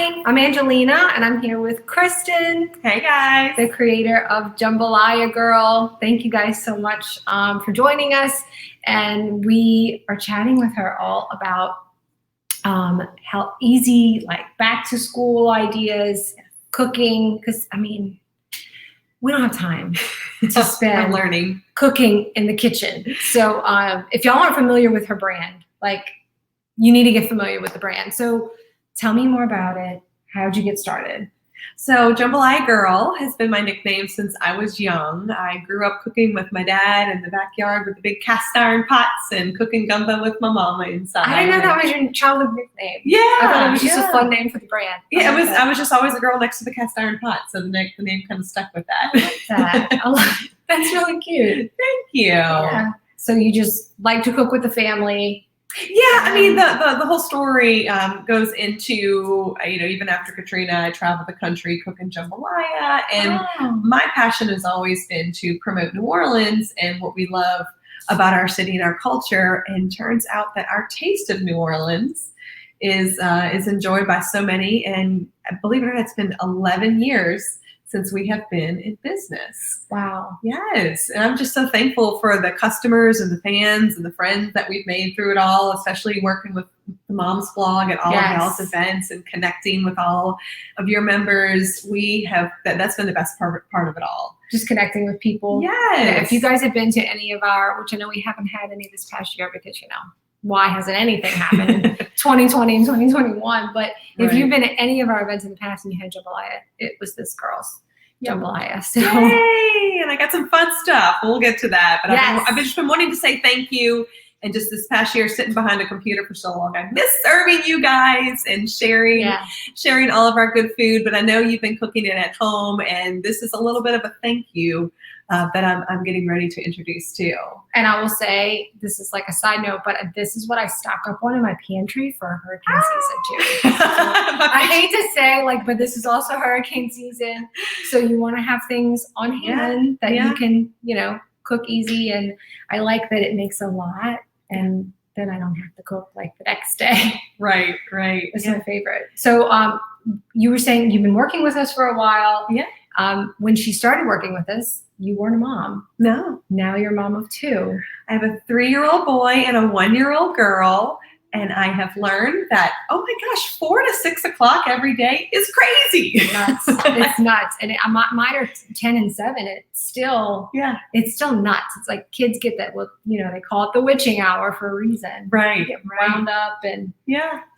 Hi, I'm Angelina, and I'm here with Kristen. Hey guys. The creator of Jambalaya Girl. Thank you guys so much for joining us. And we are chatting with her all about how easy, like back to school ideas, cooking, because I mean, we don't have time to spend learning cooking in the kitchen. So if y'all aren't familiar with her brand, like you need to get familiar with the brand. So tell me more about it. How'd you get started? So Jambalaya Girl has been my nickname since I was young. I grew up cooking with my dad in the backyard with the big cast iron pots and cooking gumbo with my mama inside. I didn't know that was your childhood nickname. Yeah. I thought it was just a fun name for the brand. Yeah, I was just always a girl next to the cast iron pot, so the name kind of stuck with that. I like that. I like, that's really cute. Thank you. Yeah. So you just like to cook with the family. Yeah, I mean, the whole story goes into, even after Katrina, I traveled the country cooking jambalaya. And my passion has always been to promote New Orleans and what we love about our city and our culture. And turns out that our taste of New Orleans is enjoyed by so many. And believe it or not, it's been 11 years since we have been in business. Wow. Yes. And I'm just so thankful for the customers and the fans and the friends that we've made through it all, especially working with the Mom's Blog at all of y'all's events and connecting with all of your members. That's been the best part of it all. Just connecting with people. Yes. If you guys have been to any of our, which I know we haven't had any this past year because, why hasn't anything happened in 2020 and 2021? But if you've been at any of our events in the past and you had jambalaya, it was this girl's jambalaya. So. Yay! And I got some fun stuff. We'll get to that. But I've just been wanting to say thank you. And just this past year, sitting behind a computer for so long, I miss serving you guys and sharing all of our good food. But I know you've been cooking it at home, and this is a little bit of a thank you that I'm getting ready to introduce too. And I will say, this is like a side note, but this is what I stock up on in my pantry for hurricane season too. So I hate to say, but this is also hurricane season, so you want to have things on hand that you can, cook easy. And I like that it makes a lot. And then I don't have to cook the next day. Right. It's my favorite. So you were saying you've been working with us for a while. Yeah. When she started working with us, you weren't a mom. No. Now you're a mom of two. I have a 3-year-old boy and a 1-year-old girl. And I have learned that, oh my gosh, 4 to 6 o'clock every day is crazy. It's nuts. And mine are 10 and 7. It's still nuts. It's like kids get that, they call it the witching hour for a reason. Right. They get wound up and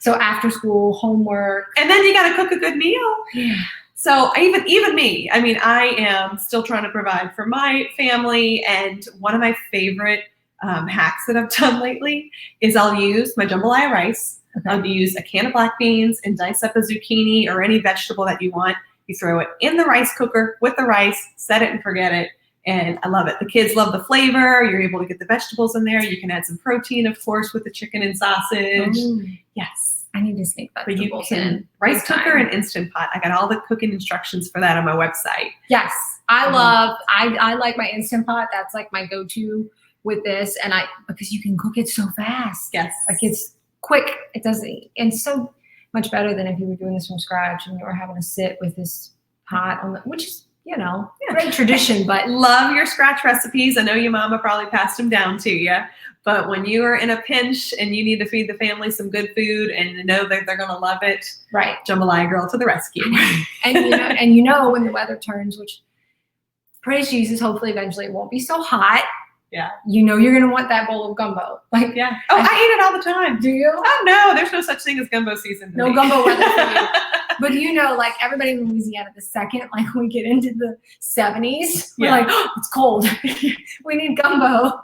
so after school, homework. And then you got to cook a good meal. Yeah. So even me, I mean, I am still trying to provide for my family. And one of my favorite hacks that I've done lately is I'll use my jambalaya rice. Okay. I'll use a can of black beans and dice up a zucchini or any vegetable that you want. You throw it in the rice cooker with the rice, set it and forget it. And I love it. The kids love the flavor. You're able to get the vegetables in there. You can add some protein, of course, with the chicken and sausage. Yes. I need to sneak vegetables in. Rice cooker and Instant Pot. I got all the cooking instructions for that on my website. Yes. I like my Instant Pot. That's like my go-to with this. And because you can cook it so fast. Yes. It's quick. It doesn't, and so much better than if you were doing this from scratch and you were having to sit with this pot which is, great tradition, but. Love your scratch recipes. I know your mama probably passed them down to you. But when you are in a pinch and you need to feed the family some good food and know that they're going to love it, right? Jambalaya Girl to the rescue. and when the weather turns, which praise Jesus, hopefully eventually it won't be so hot. Yeah. You're going to want that bowl of gumbo. Oh, I eat it all the time. Do you? Oh, no, there's no such thing as gumbo season. No gumbo weather for you. But everybody in Louisiana, the second we get into the 70s, we're like, oh, it's cold. We need gumbo.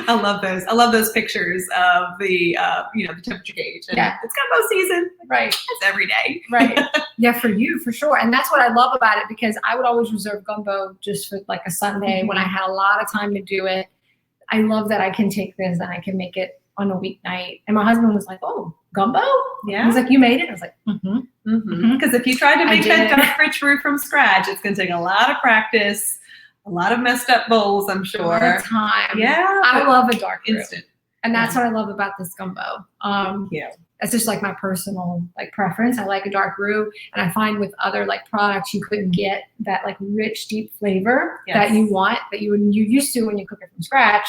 I love those. I love those pictures of the the temperature gauge. And it's gumbo season. Right. It's every day. Right. Yeah, for you, for sure. And that's what I love about it, because I would always reserve gumbo just for a Sunday when I had a lot of time to do it. I love that I can take this and I can make it on a weeknight. And my husband was like, oh, gumbo? Yeah. He's like, you made it? I was like, Because if you try to make that dark rich roux from scratch, it's going to take a lot of practice, a lot of messed up bowls, I'm sure. A lot of time. Yeah. I love a dark roux. Instant. And that's what I love about this gumbo. That's just like my personal like preference. I like a dark roux, and I find with other like products you couldn't get that like rich, deep flavor that you want, that you used to when you cook it from scratch.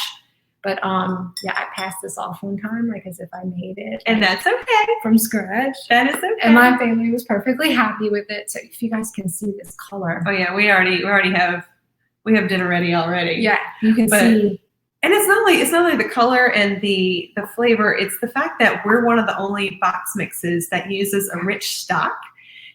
But yeah, I passed this off one time, like as if I made it, and that's okay, from scratch. That is okay, and my family was perfectly happy with it. So if you guys can see this color, oh yeah, we already have dinner ready already. Yeah, you can see. And it's not only the color and the flavor, it's the fact that we're one of the only box mixes that uses a rich stock.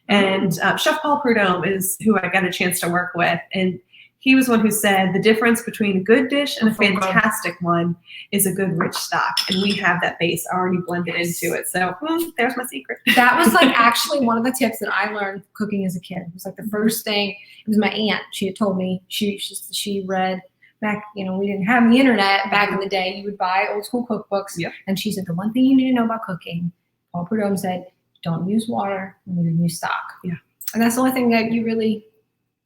And Chef Paul Prudhomme is who I got a chance to work with, and he was one who said the difference between a good dish and a fantastic one is a good rich stock, and we have that base already blended into it. So there's my secret. That was like actually one of the tips that I learned cooking as a kid. It was like the first thing. It was my aunt. She had told me she read. Back, we didn't have the internet back in the day. You would buy old school cookbooks. Yep. And she said, the one thing you need to know about cooking, Paul Prudhomme said, don't use water, you use stock. Yeah. And that's the only thing that you really,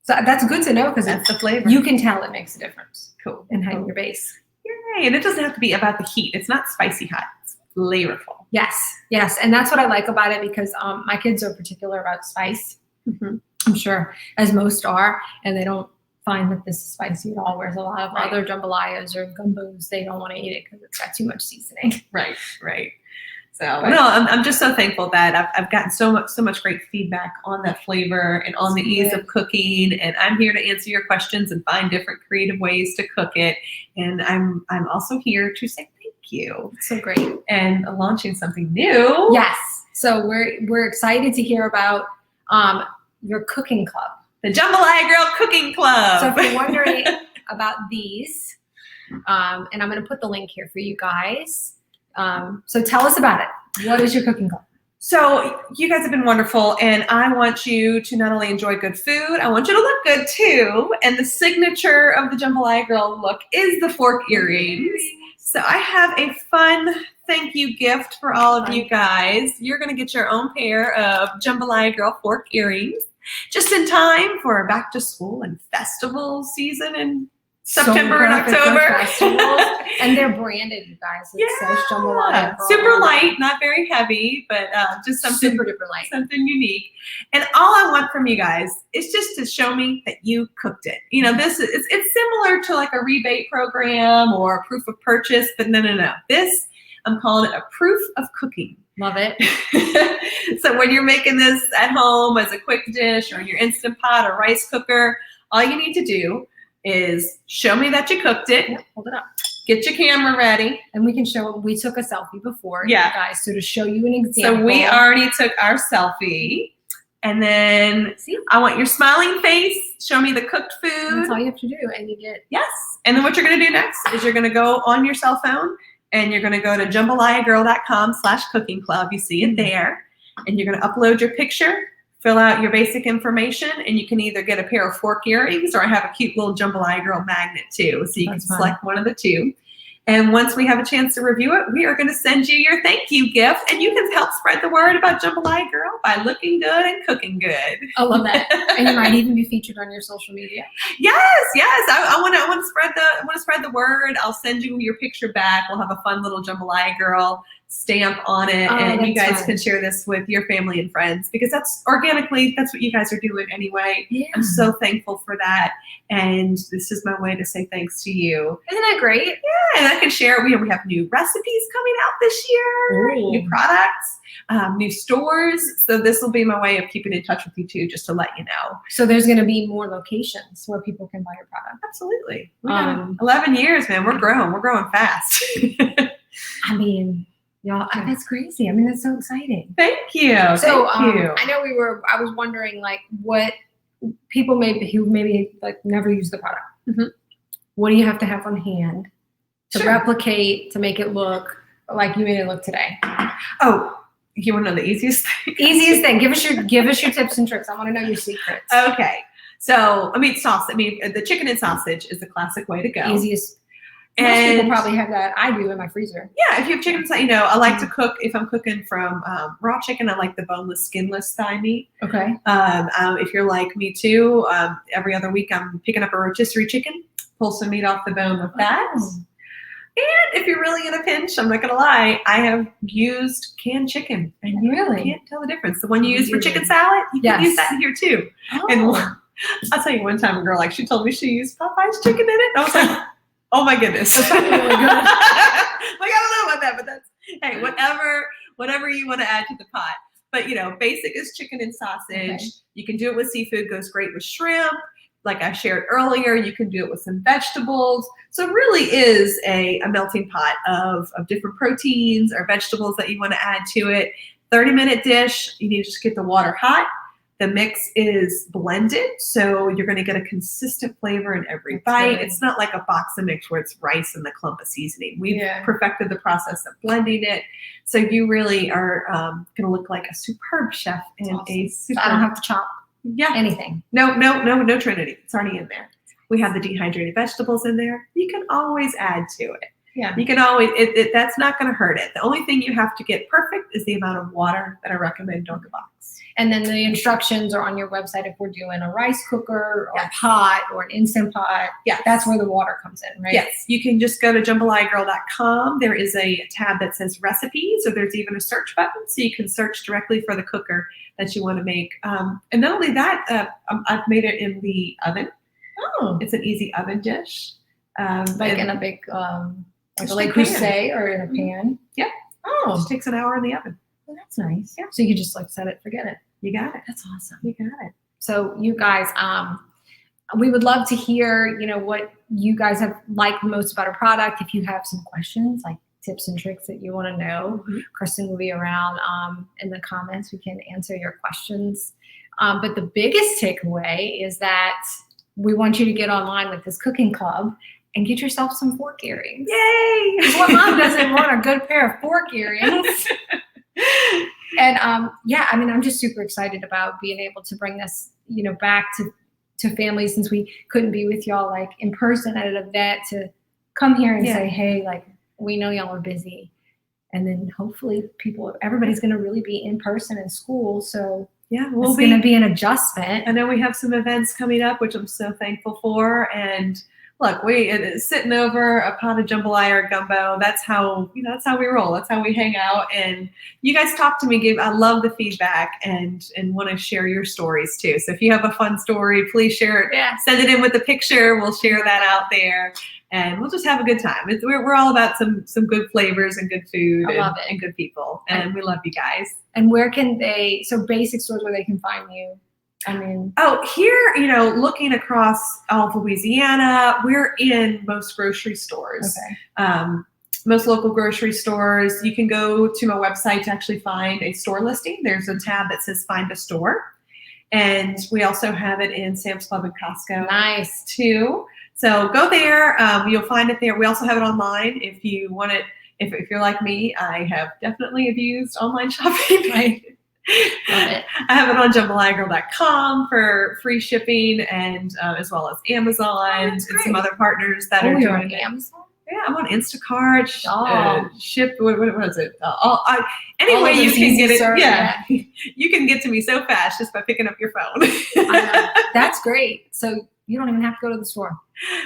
so that's good to know, because that's the flavor. You can tell it makes a difference. Cool. In having your base. Yay. And it doesn't have to be about the heat. It's not spicy hot. It's flavorful. Yes. And that's what I like about it, because my kids are particular about spice. I'm sure, as most are, and they don't find that this is spicy at all, whereas a lot of other jambalayas or gumbos, they don't want to eat it because it's got too much seasoning. Right. So I'm just so thankful that I've gotten so much great feedback on that flavor and on the ease of cooking, and I'm here to answer your questions and find different creative ways to cook it. And I'm also here to say thank you. So great. And launching something new. Yes. So we're excited to hear about your cooking club. The Jambalaya Girl Cooking Club. So if you're wondering about these, and I'm going to put the link here for you guys. So tell us about it. What is your cooking club? So you guys have been wonderful, and I want you to not only enjoy good food, I want you to look good too. And the signature of the Jambalaya Girl look is the fork earrings. So I have a fun thank you gift for all of you guys. You're going to get your own pair of Jambalaya Girl fork earrings, just in time for back to school and festival season in September and October. And they're branded, you guys. It says Jambalaya Girl. Super light, not very heavy, but just something super duper light, something unique. And all I want from you guys is just to show me that you cooked it. This is it's similar to like a rebate program or a proof of purchase, but no. This, I'm calling it a proof of cooking. Love it. So when you're making this at home as a quick dish or in your Instant Pot or rice cooker, all you need to do is show me that you cooked it. Yep, hold it up. Get your camera ready. And we can show, we took a selfie before, guys, so to show you an example. So we already took our selfie. And then I want your smiling face. Show me the cooked food. That's all you have to do. And you get. Yes. And then what you're going to do next is you're going to go on your cell phone and you're going to go to jambalayagirl.com/cooking club. You see it there. And you're going to upload your picture, fill out your basic information, and you can either get a pair of fork earrings or I have a cute little Jambalaya Girl magnet too. So you can select one of the two. And once we have a chance to review it, we are going to send you your thank you gift, and you can help spread the word about Jambalaya Girl by looking good and cooking good. I love that. And you might even be featured on your social media. Yes. I want to spread the word. I'll send you your picture back. We'll have a fun little Jambalaya Girl stamp on it, and you guys can share this with your family and friends, because that's organically, that's what you guys are doing anyway. Yeah. I'm so thankful for that, and this is my way to say thanks to you. Isn't that great? Yeah, and I can share. We have new recipes coming out this year, new products, new stores. So this will be my way of keeping in touch with you too, just to let you know. So there's going to be more locations where people can buy your product. Absolutely. 11 years, man. We're growing fast. I mean, y'all, that's crazy. I mean, that's so exciting. Thank you. So Thank you. I know I was wondering like what people who maybe like never use the product. Mm-hmm. What do you have to have on hand to replicate, to make it look like you made it look today? Oh, you want to know the easiest thing? Easiest thing. Give us your tips and tricks. I want to know your secrets. Okay. So, the chicken and sausage is the classic way to go. Easiest. Most people probably have that. I do in my freezer. Yeah, if you have chicken, I like to cook. If I'm cooking from raw chicken, I like the boneless, skinless thigh meat. Okay. If you're like me too, every other week I'm picking up a rotisserie chicken, pull some meat off the bone with that. And if you're really in a pinch, I'm not gonna lie, I have used canned chicken, and you Really? can't tell the difference. The one you use for chicken salad, you can use that in here too. Oh. And I'll tell you, one time a girl, like, she told me she used Popeye's chicken in it. And I was like, oh my goodness. That's really good. Like, I don't know about that, but that's, hey, whatever you want to add to the pot. But, basic is chicken and sausage. Okay. You can do it with seafood, goes great with shrimp. Like I shared earlier, you can do it with some vegetables. So it really is a melting pot of different proteins or vegetables that you want to add to it. 30-minute dish, you need to just get the water hot. The mix is blended, so you're going to get a consistent flavor in every bite. good. It's not like a box of mix where it's rice and the clump of seasoning. We've Yeah. perfected the process of blending it, so you really are going to look like a superb chef and Awesome. a So super. I don't have to chop Yeah. anything. No Trinity. It's already in there. We have the dehydrated vegetables in there. You can always add to it. Yeah. You can always, that's not going to hurt it. The only thing you have to get perfect is the amount of water that I recommend on the box. And then the instructions are on your website if we're doing a rice cooker or Yes. a pot or an instant pot. Yeah. That's where the water comes in, right? Yes, you can just go to jambalayaGirl.com. There is a tab that says recipes, or there's even a search button, so you can search directly for the cooker that you want to make. And not only that, I've made it in the oven. Oh. It's an easy oven dish. Like and in a big, like Just a a Le pan. Creuset or in a pan. Yeah. It Oh, just takes an hour in the oven. well, that's nice. Yeah. So you can just like set it, forget it. You got it. That's awesome. You got it. So you guys, we would love to hear, what you guys have liked most about our product. If you have some questions, like tips and tricks that you want to know, Mhm. Kristen will be around in the comments. We can answer your questions. But the biggest takeaway is that we want you to get online with this cooking club and get yourself some fork earrings. Yay! What mom doesn't want a good pair of fork earrings? And I'm just super excited about being able to bring this, back to families, since we couldn't be with y'all like in person at an event, to come here and Yeah. say, hey, like, we know y'all are busy. And then hopefully everybody's going to really be in person in school. So Yeah, it's going to be an adjustment. I know we have some events coming up, which I'm so thankful for. And look, sitting over a pot of jambalaya or gumbo, that's how we roll. That's how we hang out. And you guys talk to me. I love the feedback and want to share your stories too. So if you have a fun story, please share it. Yeah. Send it in with a picture. We'll share that out there. And we'll just have a good time. We're all about some good flavors and good food I love it. and good people. And we love you guys. And where can so basic stores where they can find you? I mean, here, looking across all of Louisiana, we're in most grocery stores. okay. Most local grocery stores. You can go to my website to actually find a store listing. There's a tab that says Find a Store. And we also have it in Sam's Club and Costco. Nice. Too. So go there. You'll find it there. We also have it online if you want it. If you're like me, I have definitely abused online shopping. Right. Love it. I have it on JambalayaGirl.com for free shipping, and as well as Amazon and that's some great. other partners that are You're doing on it. Amazon? Yeah, I'm on Instacart, Ship. What is it? Any All way of you those can easy get it. search, Yeah, you can get to me so fast just by picking up your phone. I know. That's great. So you don't even have to go to the store.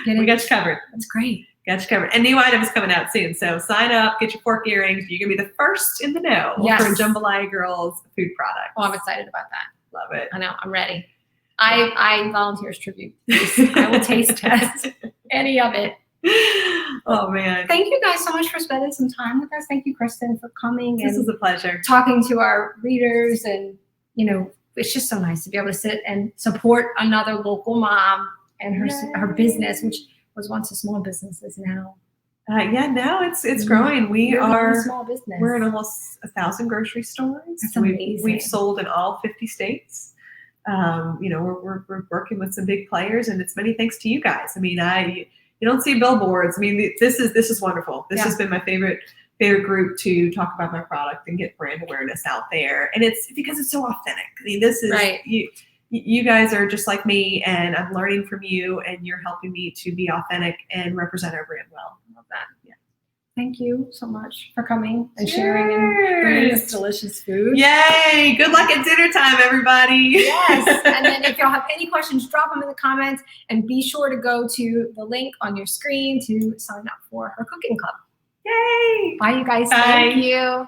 We got you covered. That's great. Got you covered. And new items coming out soon. So sign up, get your fork earrings. You're gonna be the first in the know Yes. for Jambalaya Girl's food products. Oh, I'm excited about that. Love it. I know. I'm ready. I volunteer as tribute. I will taste test any of it. Oh man, Thank you guys so much for spending some time with us. Thank you, Kristen, for coming this and is a pleasure. talking to our readers. And, it's just so nice to be able to sit and support another local mom and her business, which was once a small business, is now. Now it's growing. You're a small business. We're in almost 1,000 grocery stores. That's amazing. We've sold in all 50 states. We're working with some big players, and it's many thanks to you guys. I mean, you don't see billboards. I mean, this is wonderful. This has been my favorite group to talk about my product and get brand awareness out there. And it's because it's so authentic. I mean, this is right. You guys are just like me, and I'm learning from you, and you're helping me to be authentic and represent our brand well. I love that. Yeah. thank you so much for coming and sharing and bringing this delicious food. Yay! Good luck at dinner time, everybody. Yes. And then if y'all have any questions, drop them in the comments and be sure to go to the link on your screen to sign up for her cooking club. Yay! Bye, you guys. Bye. Thank you.